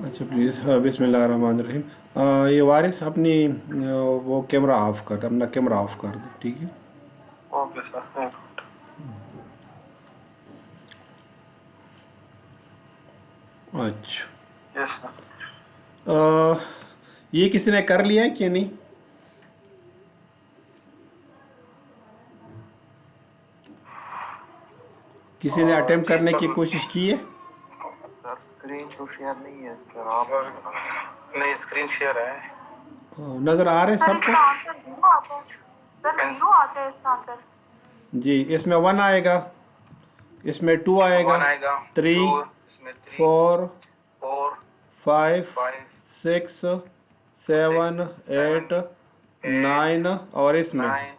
अच्छा प्लीज़, हाँ, बिस्मिल्लाहिर्रहमानिर्रहीम। ये वारिस अपनी वो कैमरा ऑफ कर, अपना कैमरा ऑफ कर दे, ठीक है। Okay sir. अच्छा, यस सर। ये किसी ने कर लिया है कि नहीं? किसी ने अटेम्प्ट जी करने सर। की कोशिश की है? सर स्क्रीन तो शेयर नहीं है सर, आप नहीं स्क्रीन शेयर है। नज़र आ रहे हैं सर सबको? इसका आंसर जीरो आता है। सर जीरो आता है इसका आंसर। जी, इसमें 1 आएगा, इसमें 2 आएगा, वन आएगा, 3, टू, इसमें three, 4, four, 5, five, 6, six, 7, seven, 8, eight, 9 और इसमें नाइन,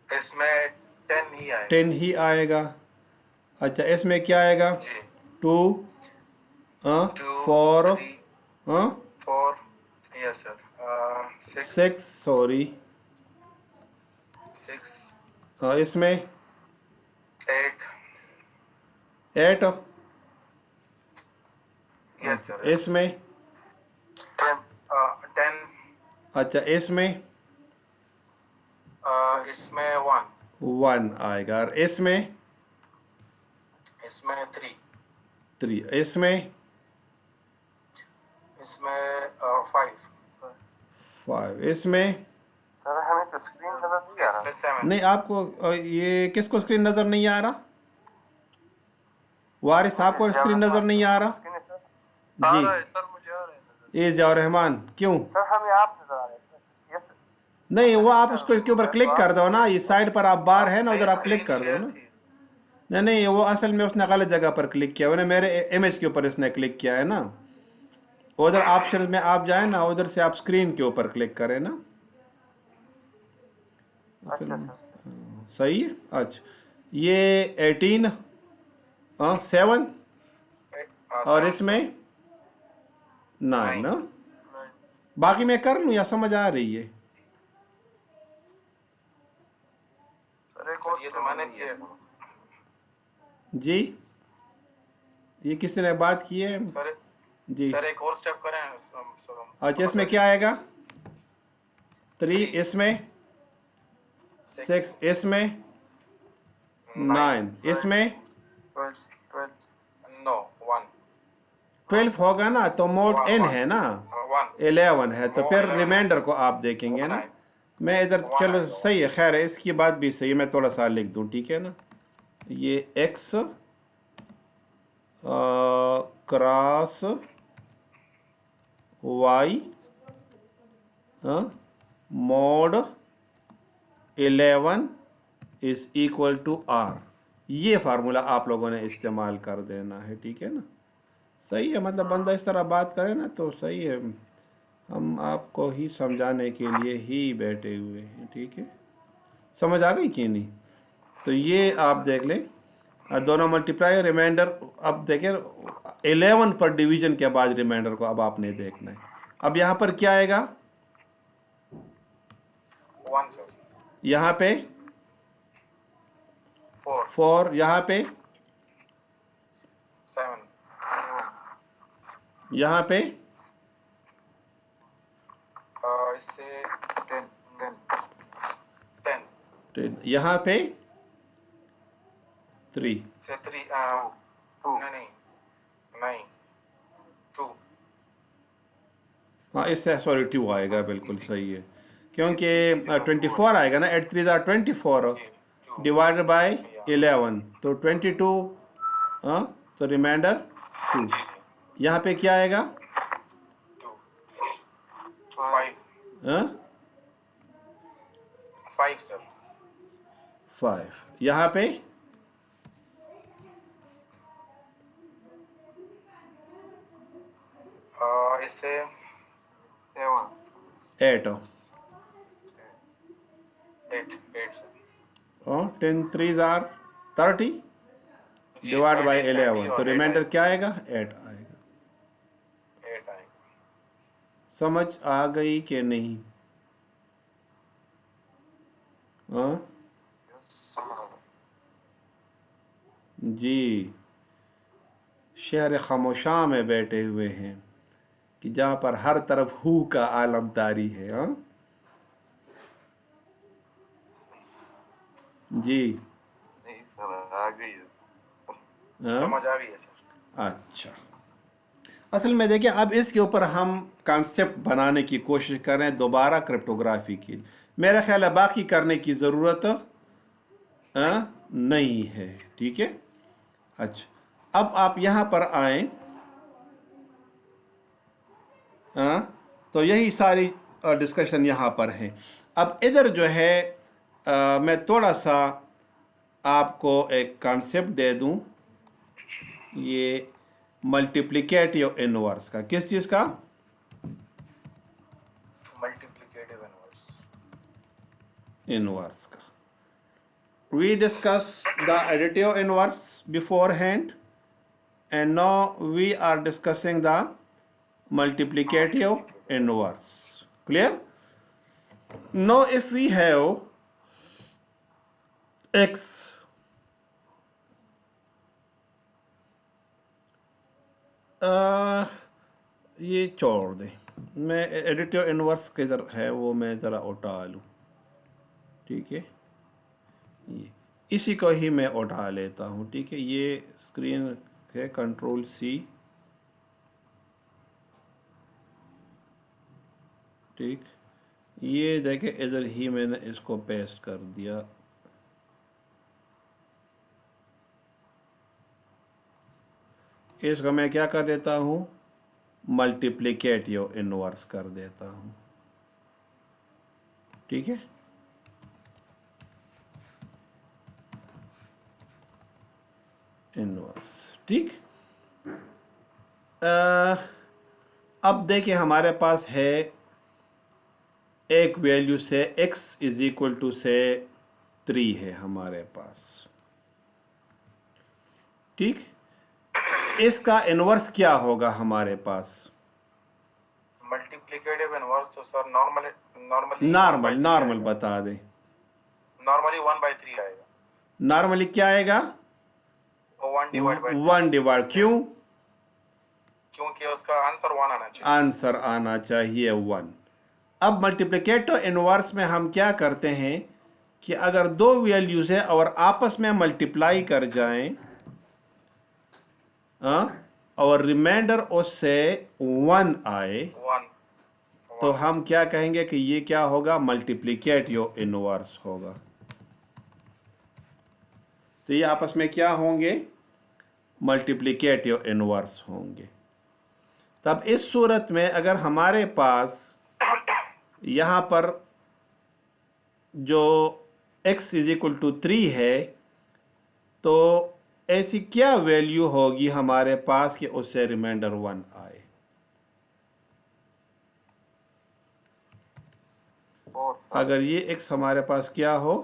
इसमें 10 ही आएगा। 10 ही आएगा। अच्छा, इसमें क्या आएगा? जी। 2, two, 4, three, four, yes sir, six, 6, sorry, six, इसमें एट, 8। यस अच्छा, सर, यस। इसमें, 10, 10, अच्छा इसमें इसमें वन, 1 आएगा, और इसमें इसमें थ्री, 3, इसमें इसमें फाइव, 5, इसमें सर हमें तो स्क्रीन नजर नहीं आ रहा। इसमें सेवन। नहीं। आपको ये किसको स्क्रीन नज़र नहीं आ रहा? वारिस, मुझे आपको जिया स्क्रीन नज़र रहमान नहीं आ रहा? स्क्रीन है सर। आ जी, रहा है सर, मुझे आ रहा है नजर। ए ज़िया रहमान, क्यों? सर हमें आप नजर आ रहे हैं सर, यस। नहीं, वो आप सर उसको के ऊपर मैं तो क्लिक कर दो आपको ना, देख ये रहा हूँ। साइड पर आप बार है ना, नहीं उधर आप स्क्रीन क्लिक कर दो शेयर ना। थी। नहीं नहीं, वो असल में उसने गलत जगह पर क्लिक किया, उन्हें मेरे इमेज के ऊपर इसने क्लिक किया है ना। उधर ऑप्शन में आप जाए ना, उधर से आप स्क्रीन के ऊपर क्लिक करें ना। असल अच्छा में सर सर। सही है। अच्छा, ये 18, 7, और सेवन सर। इसमें 9 नाइन। ना। नाइन। बाकी मैं कर लूँ या समझ आ रही है? सर एक और ये तो मैंने किया था जी, ये किसी ने बात की है? सर। जी। सर एक और स्टेप करें, अच्छा, समझ आ इसमें क्या जाएगी। आएगा? 3, थ्री, इसमें सिक्स, 6, इसमें नाइन, 9, इसमें ट्वेल्व, ट्वेल्व, नो, वन, 12 होगा ना, तो मोड वन, n वन, है ना, वन, 11 है, तो वो फिर 11 है, रिमाइंडर को आप देखेंगे वन ना। आएगा, मैं इधर, वन चलो आएगा, वन सही है, सर। खैर है, इसकी बात भी सही है, मैं थोड़ा सा लिख दूं, ठीक है ना। ये x cross y mod 11 is equal to r। ये फार्मूला आप लोगों ने इस्तेमाल कर देना है, ठीक है ना। सही है, मतलब बंदा इस तरह बात करे ना तो सही है। हम आपको ही समझाने के लिए ही बैठे हुए हैं, ठीक है। समझ आ गई कि नहीं? तो ये यस आप सर। देख लें, दोनों मल्टीप्लाई रिमाइंडर। अब देखें, 11 पर डिवीजन के बाद रिमाइंडर को अब आपने देखना है। अब यहाँ पर क्या आएगा? One sir. यहाँ पे फोर, 4, यहाँ पे, सेवन, यहाँ पे इससे टेन, टेन, टेन 10, यहाँ पे 3। से थ्री, टू, नहीं नहीं, नाइन, टू, हाँ, इससे सॉरी 2 आएगा, बिल्कुल सही है, क्योंकि 24 आएगा ना, 8 3 24 जी, टू, डिवाइडेड बाय या 11, तो 22। हाँ, तो रिमाइंडर 2। जी जी, यहाँ पे क्या आएगा? टू, फाइव, हाँ, फाइव सर। 5, यहाँ पे इससे सेवन, 8, 8, 8 सर। 10 3 30 जी डिवाइड बाय 18, 30 11, तो और 8 रिमाइंडर आएगा। क्या आएगा? 8 आएगा। 8 आएगा। समझ आ गई कि नहीं? हाँ जी, शहर खामोशा में बैठे हुए हैं। कि जहाँ पर हर तरफ हु का आलम तारी है। हाँ जी। नहीं सर, आ गई है, हाँ समझ आ गई है सर। अच्छा, असल में देखिए अब इसके ऊपर हम कॉन्सेप्ट बनाने की कोशिश कर रहे हैं दोबारा क्रिप्टोग्राफी की। मेरा ख्याल है बाकी करने की ज़रूरत नहीं है। ठीक है। अच्छा, अब आप यहाँ पर आए। हाँ, तो यही सारी डिस्कशन यहाँ पर है। अब इधर जो है मैं थोड़ा सा आपको एक कॉन्सेप्ट दे दूँ, ये मल्टीप्लिकेटिव इनवर्स का। किस चीज़ का? Multiplicative inverse. इनवर्स का। We discussed the additive inverse beforehand, and now we are discussing the multiplicative inverse. Clear? Now if we have x, ये छोड़ दे, मैं एडिटिव इनवर्स किधर है वो मैं ज़रा उठा लूँ। ठीक है, ये इसी को ही मैं उठा लेता हूँ। ठीक है, ये स्क्रीन है, कंट्रोल सी। ठीक, ये देखे इधर ही मैंने इसको पेस्ट कर दिया। इसको मैं क्या कर देता हूँ, मल्टीप्लिकेटिव इनवर्स कर देता हूँ। ठीक है, इनवर्स। ठीक, अब देखिए हमारे पास है एक वैल्यू से x इज इक्वल टू से 3 है हमारे पास। ठीक, इसका इनवर्स क्या होगा हमारे पास? मल्टीप्लिकेटिव इनवर्स तो सर नॉर्मली नॉर्मल बता दे। नॉर्मली 1/3 आएगा। नॉर्मली क्या आएगा? 1 डिवाइड। क्यों? क्योंकि उसका आंसर 1 आना चाहिए। आंसर आना चाहिए 1। अब मल्टीप्लिकेटिव इनवर्स में हम क्या करते हैं कि अगर दो वैल्यूज है और आपस में मल्टीप्लाई कर जाएं और रिमाइंडर उससे 1 आए, 1 तो हम क्या कहेंगे कि ये क्या होगा? मल्टीप्लिकेटिव इनवर्स होगा। तो ये आपस में क्या होंगे? मल्टीप्लिकेटिव इनवर्स होंगे। तब इस सूरत में अगर हमारे पास यहाँ पर जो x इज इक्वल टू 3 है, तो ऐसी क्या वैल्यू होगी हमारे पास कि उससे रिमाइंडर 1 आए? अगर ये x हमारे पास क्या हो?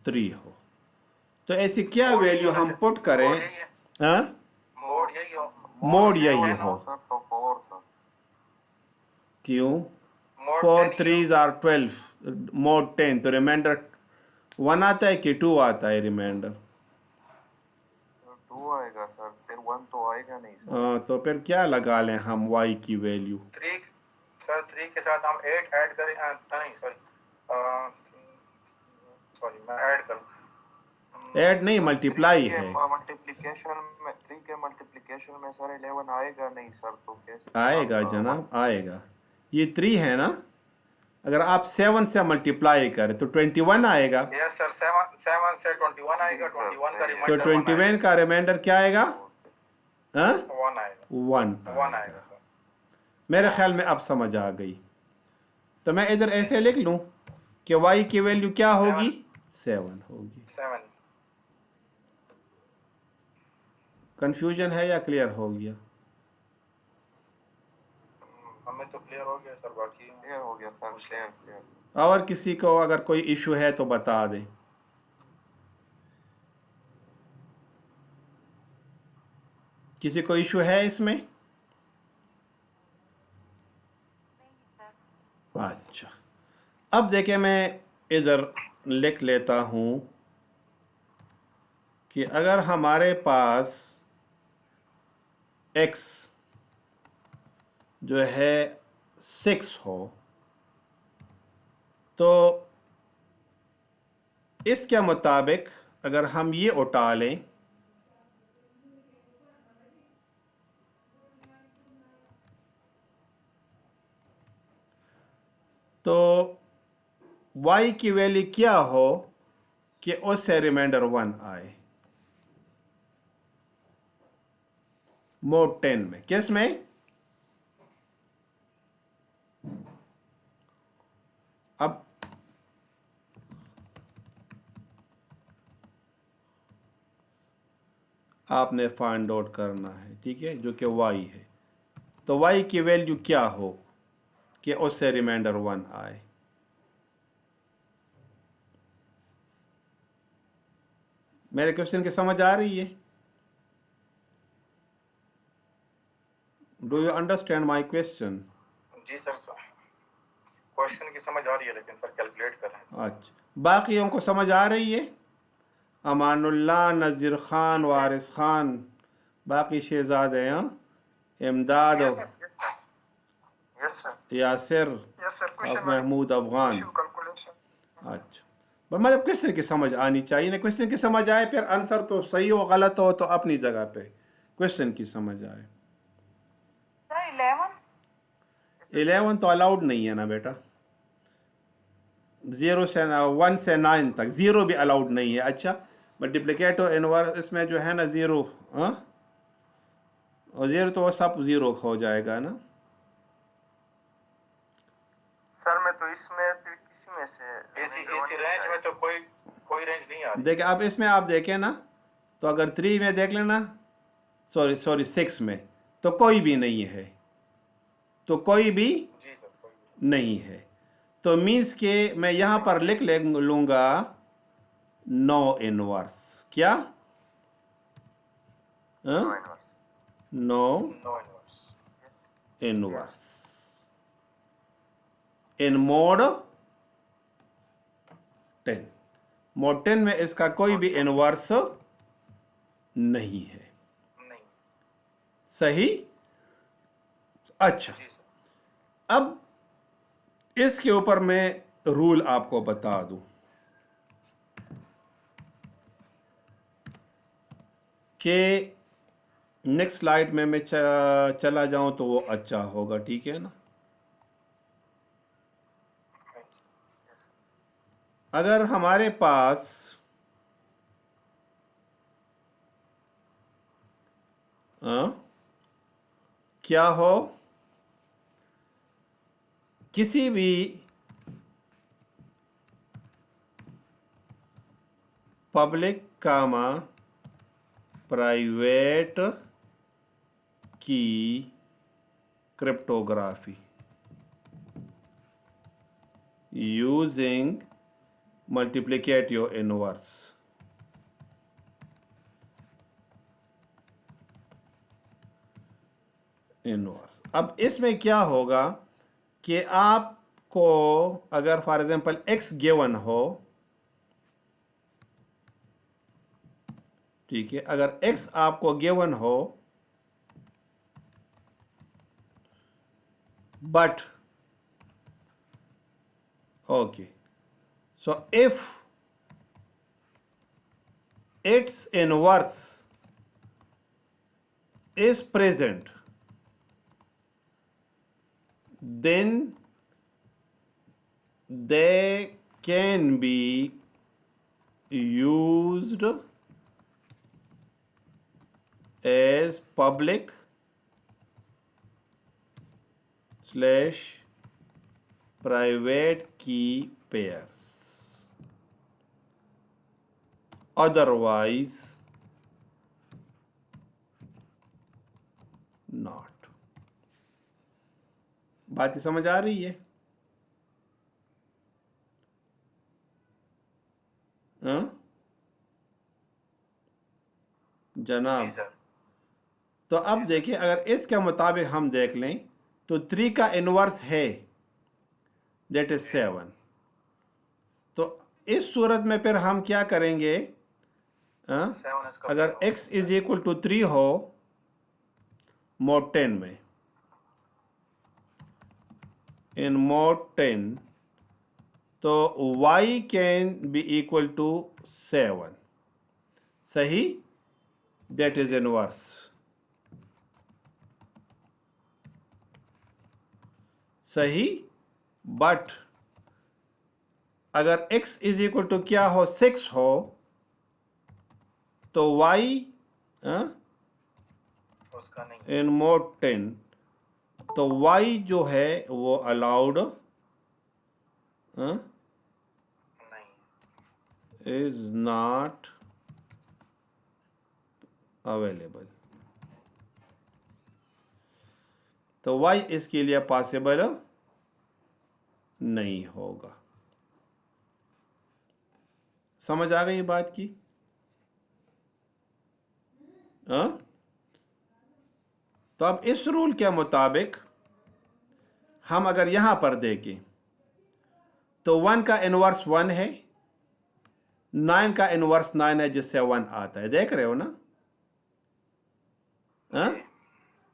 3 हो, तो ऐसी क्या वैल्यू हम पुट करें? हाँ, मोड यही हो। क्यों? 4 3s आर 12, मोड 10, तो रिमाइंडर 1 आता है कि 2 आता है रिमाइंडर? 2 आएगा सर, फिर 1 तो आएगा नहीं सर। हाँ, तो फिर क्या लगा लें हम y की वैल्यू? 3 सर, 3 के साथ हम 8 ऐड करें। नहीं सॉरी मैं ऐड करूं। ऐड नहीं, मल्टीप्लाई है। मल्टीप्लिकेशन में 3 के मल्टीप्लिकेशन में सर 11 आएगा नहीं सर, तो कैसे? आएगा जनाब, आएगा। ये 3 है ना, अगर आप 7 से मल्टीप्लाई करें तो 21 आएगा। यस सर, 7 से 21 आएगा। 21 का तो रिमाइंडर 21 का रिमाइंडर क्या आएगा? हाँ, 1 आएगा। 1 आएगा सर। मेरे ख्याल में अब समझ आ गई। तो मैं इधर ऐसे लिख लूं कि y की वैल्यू क्या होगी? 7 होगी। 7। कंफ्यूजन है या क्लियर हो गया? हमें तो क्लियर हो गया सर, बाकी क्लियर हो गया सर, क्लियर। और किसी को अगर कोई इशू है तो बता दें। किसी को इशू है इसमें? अच्छा, अब देखिए मैं इधर लिख लेता हूं कि अगर हमारे पास x जो है 6 हो, तो इसके मुताबिक अगर हम ये उठा लें तो y की वैल्यू क्या हो कि उससे रिमाइंडर 1 आए। मोड 10 में, किस में? अब आपने फाइंड आउट करना है, ठीक है, जो कि y है। तो y की वैल्यू क्या हो कि उससे रिमाइंडर 1 आए। मेरे क्वेश्चन की समझ आ रही है? Do you understand my question? जी सर, क्वेश्चन की समझ आ रही है, लेकिन सर कैलकुलेट कर रहे हैं सर। अच्छा, बाकियों को समझ आ रही है? अमानुल्लाह, नज़ीर खान, वारिस खान, बाकी शहजादे हैं, इमदाद, yes sir, Yasir, yes sir, अब महमूद अफगान। कैलकुलेशन। अच्छा, मतलब क्वेश्चन की समझ आनी चाहिए ना। क्वेश्चन की समझ आए, फिर आंसर तो सही हो गलत हो तो अपनी जगह पे, क्वेश्चन की समझ आए। 11 तो अलाउड नहीं है ना बेटा, 0 से 1 से 9 तक 0 भी अलाउड नहीं है। अच्छा, मल्टीप्लिकेटिव इनवर्स इसमें जो है ना 0, हाँ, और 0 तो वो सब 0 हो जाएगा ना। सर मैं तो इसमें फिर किसी में से इसी रेंज में तो कोई रेंज नहीं आ रही। देखिए अब इसमें आप देखें ना, तो अगर 3 में देख लेना, सॉरी 6 में, तो कोई भी नहीं है, तो कोई भी जी सर, कोई भी नहीं है। तो मीन्स के मैं यहाँ पर लिख लूँगा नो इनवर्स। क्या? No inverse. No no inverse. Inverse in mod 10। Mod 10 में इसका कोई भी इनवर्स नहीं है। नहीं। सही? अच्छा, जी सर। अब इसके ऊपर मैं रूल आपको बता दूं कि नेक्स्ट स्लाइड में मैं चला जाऊं तो वो अच्छा होगा, ठीक है ना। अगर हमारे पास क्या हो, किसी भी पब्लिक कामा प्राइवेट की क्रिप्टोग्राफी यूजिंग मल्टीप्लिकेटिव इनवर्स, अब इसमें क्या होगा कि आपको अगर फॉर एग्जांपल x गिवन हो, ठीक है, अगर x आपको गिवन हो, but okay, so if its inverse is present, then they can be used as public slash private key pairs, otherwise not। बात की समझ आ रही है? हाँ जनाब। जी सर। तो अब देखिए, अगर इसके मुताबिक हम देख लें तो 3 का इनवर्स है, दैट इज 7। तो इस सूरत में फिर हम क्या करेंगे? हाँ? 7 इसका अगर पहला x इज इक्वल टू 3 हो मोड 10 में, इन मोड 10, तो y can be equal to 7. सही, दैट इज इनवर्स. सही, बट अगर x इज इक्वल टू क्या हो 6 हो तो y उसका नहीं, इन मोड 10, तो y जो है वो अलाउड नहीं. Is not available. तो y इसके लिए पॉसिबल नहीं होगा. समझ आ गई बात की? तो अब इस रूल के मुताबिक हम अगर यहां पर देखें तो 1 का इनवर्स 1 है, 9 का इनवर्स 9 है, जिससे 1 आता है. देख रहे हो ना?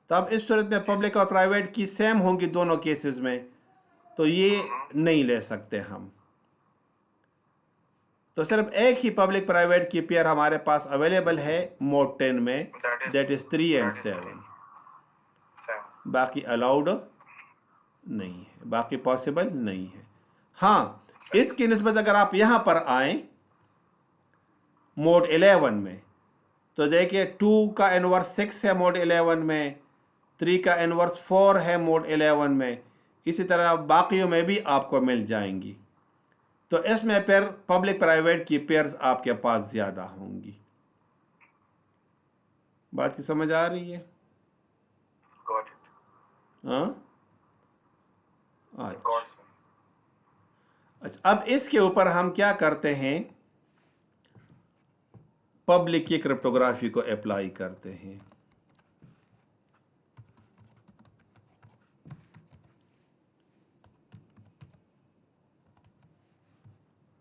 तो अब इस सूरत में पब्लिक और प्राइवेट की सेम होंगी दोनों केसेस में, तो ये नहीं ले सकते हम. तो सिर्फ एक ही पब्लिक प्राइवेट की पेयर हमारे पास अवेलेबल है मोड 10 में, दैट इज 3 एंड 7. बाकी अलाउड नहीं है, बाकी पॉसिबल नहीं है. हाँ, इसकी निस्बत अगर आप यहां पर आए मोड 11 में, तो देखिए 2 का इनवर्स 6 है मोड 11 में, 3 का इनवर्स 4 है मोड 11 में. इसी तरह बाकियों में भी आपको मिल जाएंगी. तो इसमें फिर पब्लिक प्राइवेट की पेयर्स आपके पास ज़्यादा होंगी. बात की समझ आ रही है? Got it. हाँ, Got it. अच्छा. अब इसके ऊपर हम क्या करते हैं, पब्लिक की क्रिप्टोग्राफी को अप्लाई करते हैं.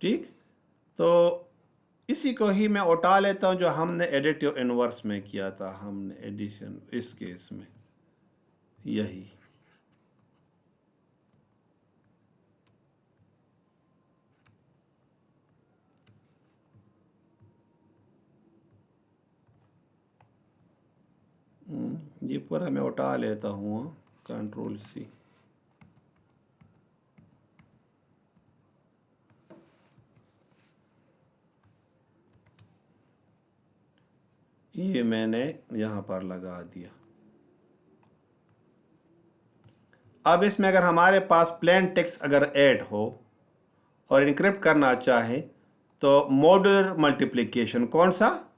ठीक, तो इसी को ही मैं उठा लेता हूं जो हमने एडिटिव इनवर्स में किया था. हमने एडिशन इस केस में यही. ये पूरा मैं उठा लेता हूँ, कंट्रोल सी. ये मैंने यहाँ पर लगा दिया. अब इसमें अगर हमारे पास प्लेन टेक्स्ट अगर ऐड हो और इनक्रिप्ट करना चाहे तो मॉड्यूलर मल्टीप्लिकेशन, कौन सा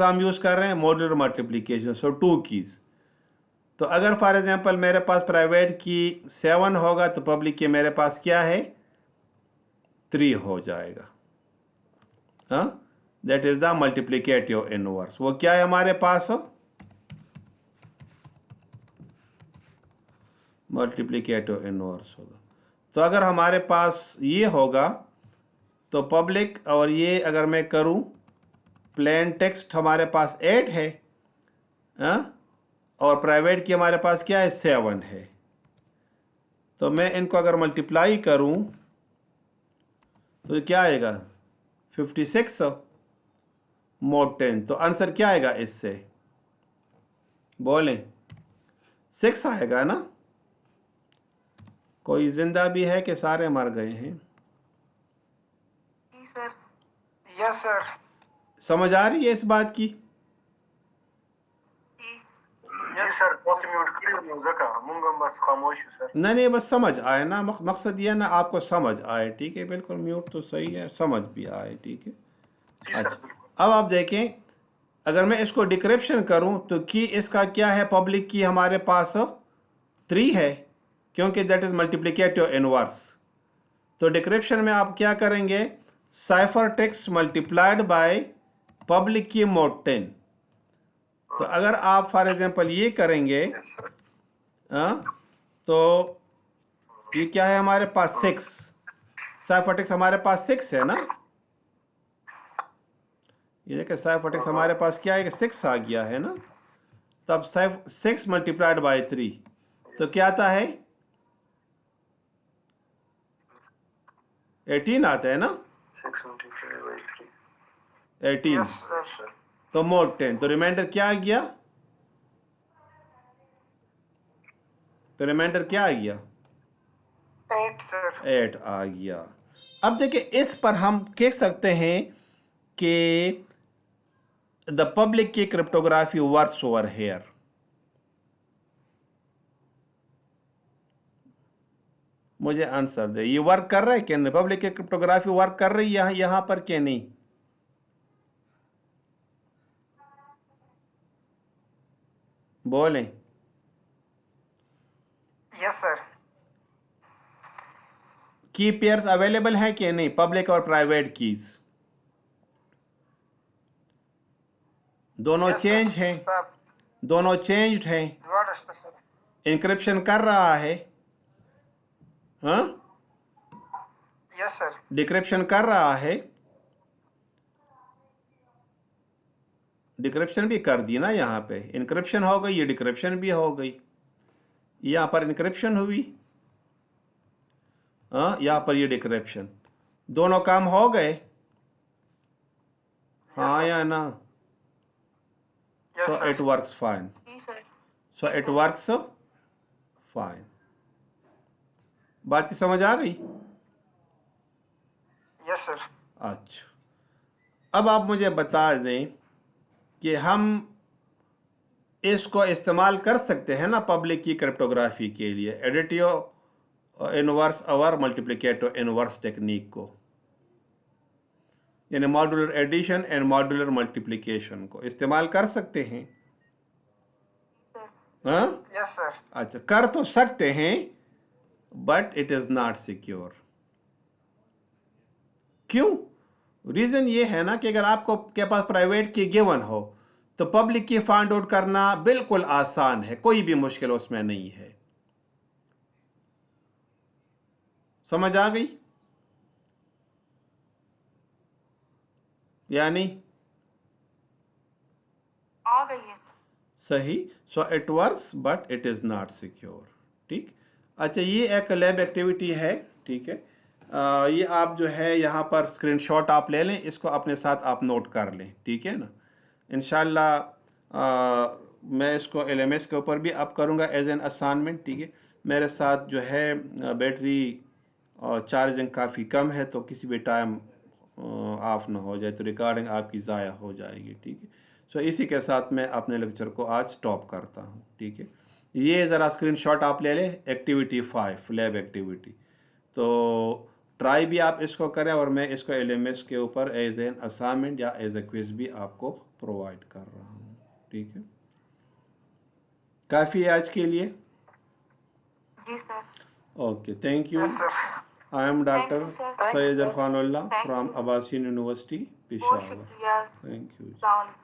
हम यूज़ कर रहे हैं, मॉड्यूलर मल्टीप्लिकेशन. सो 2 कीज़. तो अगर फॉर एग्जांपल मेरे पास प्राइवेट की 7 होगा तो पब्लिक की मेरे पास क्या है 3 हो जाएगा. That is the multiplicative inverse. वो क्या है हमारे पास, मल्टीप्लिकेटिव इनवर्स होगा. तो अगर हमारे पास ये होगा तो पब्लिक और ये अगर मैं करूं, प्लेन टेक्स्ट हमारे पास 8 है, और प्राइवेट की हमारे पास क्या है 7 है. तो मैं इनको अगर मल्टीप्लाई करूं तो क्या आएगा 56 मोड 10. तो आंसर क्या आएगा इससे, बोलें 6 आएगा ना. कोई जिंदा भी है कि सारे मर गए हैं? सर. Yes sir. समझ आ रही है इस बात की? Yes sir. म्यूट करियो म्यूजिक मुंगम बस खामोश सर. नहीं, बस समझ आए ना. मकसद ये ना आपको समझ आए. ठीक है, बिल्कुल म्यूट तो सही है, समझ भी आए. ठीक है. अच्छा, अब आप देखें, अगर मैं इसको डिक्रिप्शन करूं तो की इसका क्या है, पब्लिक की हमारे पास 3 है, क्योंकि दैट इज मल्टीप्लिकेटिव इनवर्स. तो डिक्रिप्शन में आप क्या करेंगे, cipher text multiplied by public की मोड 10. तो अगर आप फॉर एग्जांपल ये करेंगे, तो ये क्या है हमारे पास 6, साइफर टेक्स्ट हमारे पास 6 है ना. ये देखिए साइफर टेक्स्ट हमारे पास क्या है, 6 आ गया है ना. तब 6 मल्टीप्लाइड बाई 3 तो क्या आता है 18 आता है ना 6 multiplied by 3 18 yes sir तो मोड 10 तो रिमाइंडर क्या आ गया तो रिमाइंडर क्या आ गया 8 sir 8 आ गया। अब देखिए इस पर हम कह सकते हैं कि द पब्लिक की क्रिप्टोग्राफी वर्क्स ओवर हेयर। मुझे आंसर दे ये वर्क कर रहा है कि नहीं पब्लिक की क्रिप्टोग्राफी वर्क कर रही है यहां पर कि नहीं बोलें yes sir की पेयर्स अवेलेबल है कि नहीं पब्लिक और प्राइवेट कीज दोनों yes sir चेंज हैं stop दोनों चेंज्ड हैं what is the sir encryption कर रहा है हाँ yes sir डिक्रिप्शन कर रहा है डिक्रिप्शन भी कर दी ना यहाँ पे इंक्रिप्शन हो गई ये डिक्रिप्शन भी हो गई यहाँ पर इंक्रिप्शन हुई हाँ यहाँ पर ये डिक्रिप्शन दोनों काम हो गए हाँ sir. या ना yes so sir it works fine yes sir so it works fine बात की समझ आ गई yes sir अच्छा अब आप मुझे बता दें कि हम इसको इस्तेमाल कर सकते हैं ना पब्लिक की क्रिप्टोग्राफी के लिए एडिटिव इनवर्स और मल्टीप्लिकेटिव इनवर्स टेक्निक को यानी modular addition and modular multiplication को इस्तेमाल कर सकते हैं हाँ yes sir अच्छा कर तो सकते हैं but it is not secure क्यों रीजन ये है ना कि अगर आपको के पास प्राइवेट की गिवन हो तो पब्लिक की फाइंड आउट करना बिल्कुल आसान है कोई भी मुश्किल उसमें नहीं है समझ आ गई यानी आ गई है सही so it works but it is not secure ठीक अच्छा ये एक लैब एक्टिविटी है ठीक है ये आप जो है यहाँ पर स्क्रीनशॉट आप ले लें इसको अपने साथ आप नोट कर लें ठीक है ना इंशाल्लाह मैं इसको LMS के ऊपर भी अप करूँगा एज एन असाइनमेंट ठीक है मेरे साथ जो है बैटरी चार्जिंग काफ़ी कम है तो किसी भी टाइम ऑफ ना हो जाए तो रिकॉर्डिंग आपकी ज़ाया हो जाएगी ठीक है सो इसी के साथ मैं अपने लेक्चर को आज स्टॉप करता हूँ ठीक है ये ज़रा स्क्रीनशॉट आप ले लें एक्टिविटी 5 लैब एक्टिविटी तो ट्राई भी आप इसको करें और मैं इसको LMS के ऊपर एज एन असाइनमेंट या एज ए क्विज भी आपको प्रोवाइड कर रहा हूँ ठीक है काफ़ी है आज के लिए जी sir okay thank you yes sir I am doctor you, sir. Syed Thanks, sir. Irfanullah Thank from you. Abbasyn university बहुत पेशावर शुक्रिया थैंक यू अस्सलाम वालेकुम